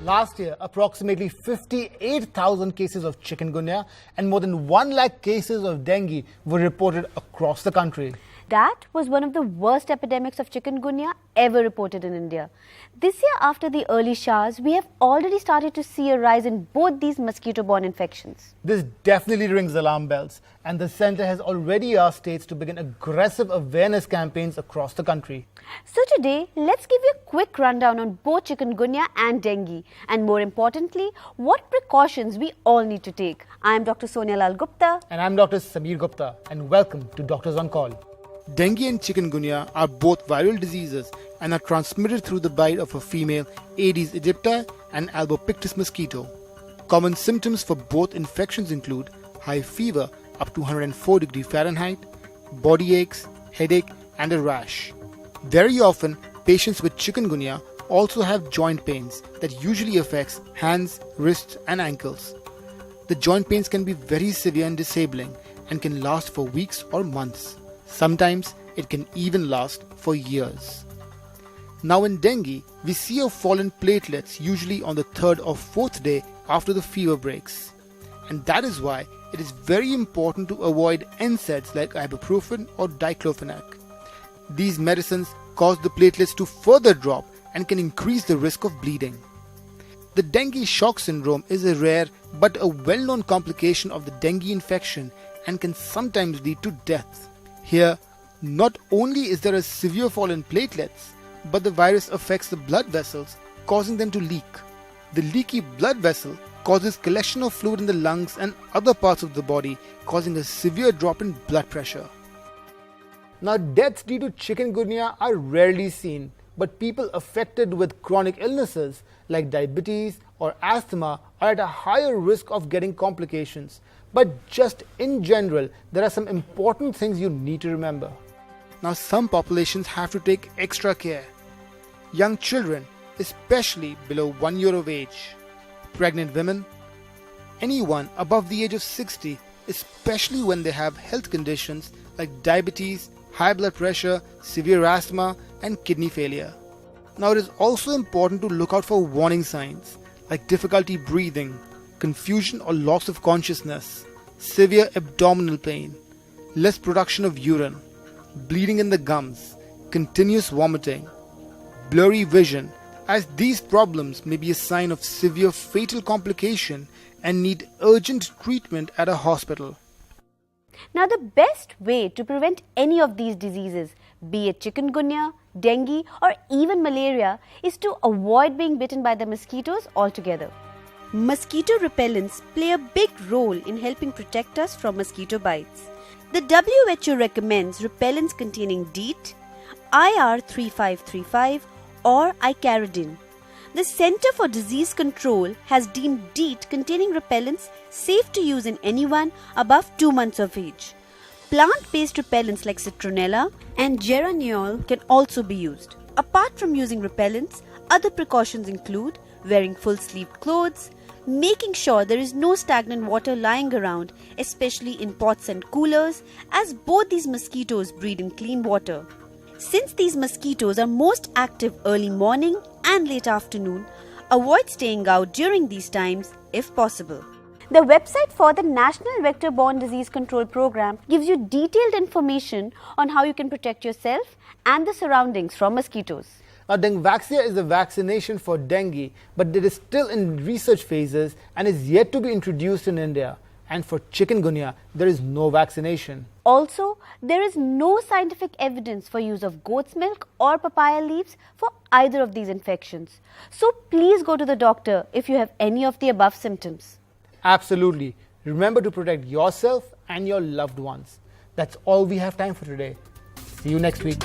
Last year, approximately 58,000 cases of chikungunya and more than 1 lakh cases of dengue were reported across the country. That was one of the worst epidemics of chikungunya ever reported in India. This year, after the early showers, we have already started to see a rise in both these mosquito-borne infections. This definitely rings alarm bells, and the centre has already asked states to begin aggressive awareness campaigns across the country. So today, let's give you a quick rundown on both chikungunya and dengue, and more importantly, what precautions we all need to take. I am Dr. Sonia Lal Gupta. And I'm Dr. Sameer Gupta, and welcome to Doctors on Call. Dengue and chikungunya are both viral diseases and are transmitted through the bite of a female Aedes aegypti and albopictus mosquito. Common symptoms for both infections include high fever up to 104 degrees Fahrenheit, body aches, headache, and a rash. Very often, patients with chikungunya also have joint pains that usually affects hands, wrists, and ankles. The joint pains can be very severe and disabling and can last for weeks or months. Sometimes it can even last for years. Now in dengue, we see a fall in platelets usually on the 3rd or 4th day after the fever breaks. And that is why it is very important to avoid NSAIDs like ibuprofen or diclofenac. These medicines cause the platelets to further drop and can increase the risk of bleeding. The dengue shock syndrome is a rare but a well-known complication of the dengue infection and can sometimes lead to death. Here, not only is there a severe fall in platelets, but the virus affects the blood vessels, causing them to leak. The leaky blood vessel causes collection of fluid in the lungs and other parts of the body, causing a severe drop in blood pressure. Now, deaths due to chikungunya are rarely seen, but people affected with chronic illnesses like diabetes or asthma are at a higher risk of getting complications. But just in general, there are some important things you need to remember. Now, some populations have to take extra care. Young children, especially below 1 year of age, pregnant women, anyone above the age of 60, especially when they have health conditions like diabetes, high blood pressure, severe asthma, and kidney failure. Now, it is also important to look out for warning signs like difficulty breathing, confusion or loss of consciousness, severe abdominal pain, less production of urine, bleeding in the gums, continuous vomiting, blurry vision, as these problems may be a sign of severe fatal complication and need urgent treatment at a hospital. Now, the best way to prevent any of these diseases, be it chikungunya, dengue, or even malaria, is to avoid being bitten by the mosquitoes altogether. Mosquito repellents play a big role in helping protect us from mosquito bites. The WHO recommends repellents containing DEET, IR3535, or icaridin. The Center for Disease Control has deemed DEET containing repellents safe to use in anyone above 2 months of age. Plant-based repellents like citronella and geraniol can also be used. Apart from using repellents, other precautions include wearing full-sleeved clothes, making sure there is no stagnant water lying around, especially in pots and coolers, as both these mosquitoes breed in clean water. Since these mosquitoes are most active early morning and late afternoon, avoid staying out during these times if possible. The website for the National Vector-Borne Disease Control Program gives you detailed information on how you can protect yourself and the surroundings from mosquitoes. Now, Dengvaxia is a vaccination for dengue, but it is still in research phases and is yet to be introduced in India. And for chikungunya, there is no vaccination. Also, there is no scientific evidence for use of goat's milk or papaya leaves for either of these infections. So please go to the doctor if you have any of the above symptoms. Absolutely. Remember to protect yourself and your loved ones. That's all we have time for today. See you next week.